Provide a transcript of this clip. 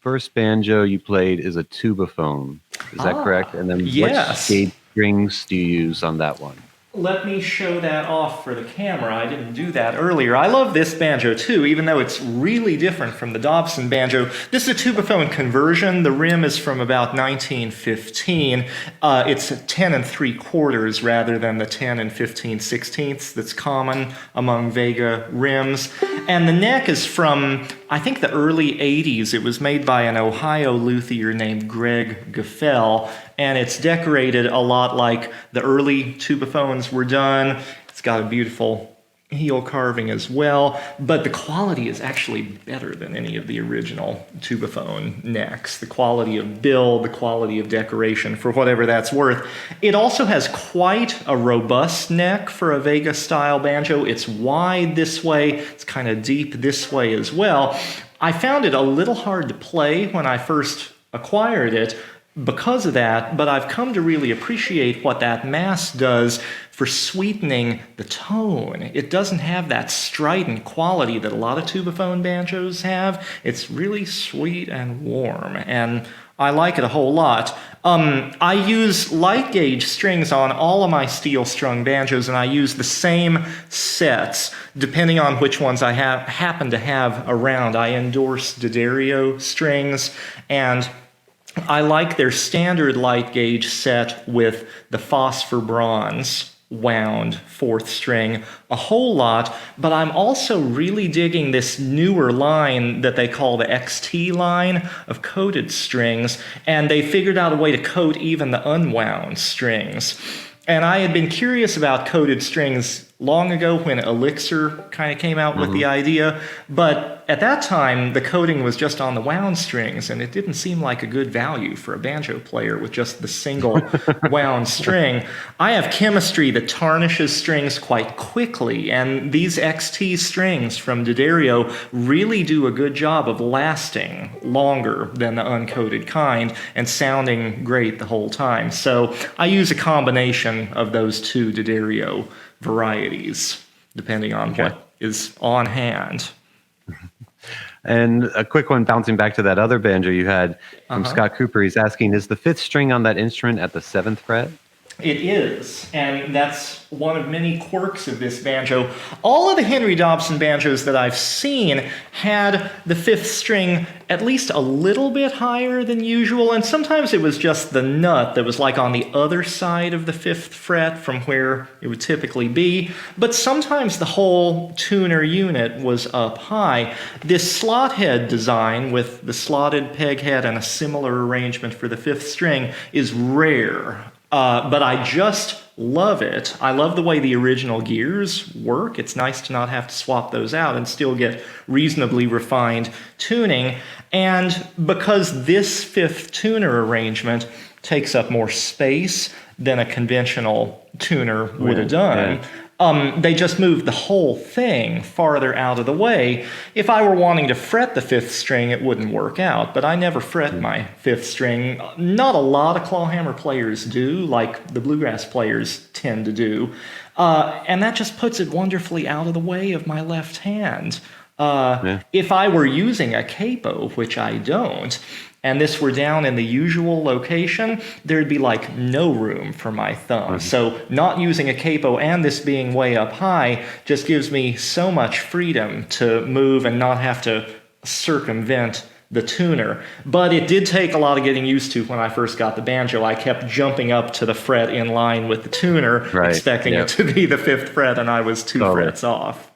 first banjo you played is a tubaphone. Is that correct? And then which Yes. gauge strings do you use on that one? Let me show that off for the camera. I didn't do that earlier. I love this banjo too, even though it's really different from the Dobson banjo. This is a tubaphone conversion. The rim is from about 1915. It's 10 3/4 rather than the 10 15/16 that's common among Vega rims. And the neck is from, I think, the early 80s. It was made by an Ohio luthier named Greg Gaffel, and it's decorated a lot like the early tubaphones were done. It's got a beautiful heel carving as well, but the quality is actually better than any of the original tubaphone necks. The quality of build, the quality of decoration, for whatever that's worth. It also has quite a robust neck for a Vega-style banjo. It's wide this way, it's kind of deep this way as well. I found it a little hard to play when I first acquired it because of that, but I've come to really appreciate what that mass does for sweetening the tone. It doesn't have that strident quality that a lot of tubaphone banjos have. It's really sweet and warm, and I like it a whole lot. I use light gauge strings on all of my steel strung banjos, and I use the same sets depending on which ones I happen to have around. I endorse D'Addario strings, and I like their standard light gauge set with the phosphor bronze wound fourth string a whole lot, but I'm also really digging this newer line that they call the XT line of coated strings, and they figured out a way to coat even the unwound strings. And I had been curious about coated strings long ago when Elixir kind of came out with the idea, but at that time the coating was just on the wound strings, and it didn't seem like a good value for a banjo player with just the single wound string. I have chemistry that tarnishes strings quite quickly, and these XT strings from D'Addario really do a good job of lasting longer than the uncoated kind and sounding great the whole time. So I use a combination of those two D'Addario varieties, depending on what is on hand. And a quick one, bouncing back to that other banjo you had from Scott Cooper. He's asking, is the fifth string on that instrument at the 7th fret? It is, and that's one of many quirks of this banjo. All of the Henry Dobson banjos that I've seen had the fifth string at least a little bit higher than usual, and sometimes it was just the nut that was like on the other side of the 5th fret from where it would typically be, but sometimes the whole tuner unit was up high. This slot head design with the slotted peg head and a similar arrangement for the 5th string is rare. But I just love it. I love the way the original gears work. It's nice to not have to swap those out and still get reasonably refined tuning. And because this 5th tuner arrangement takes up more space than a conventional tuner would have done, they just moved the whole thing farther out of the way. If I were wanting to fret the 5th string, it wouldn't work out, but I never fret my 5th string. Not a lot of clawhammer players do, like the bluegrass players tend to do, and that just puts it wonderfully out of the way of my left hand. If I were using a capo, which I don't, and this were down in the usual location, there'd be like no room for my thumb. So not using a capo and this being way up high just gives me so much freedom to move and not have to circumvent the tuner. But it did take a lot of getting used to when I first got the banjo. I kept jumping up to the fret in line with the tuner, expecting it to be the 5th fret, and I was 2 frets off.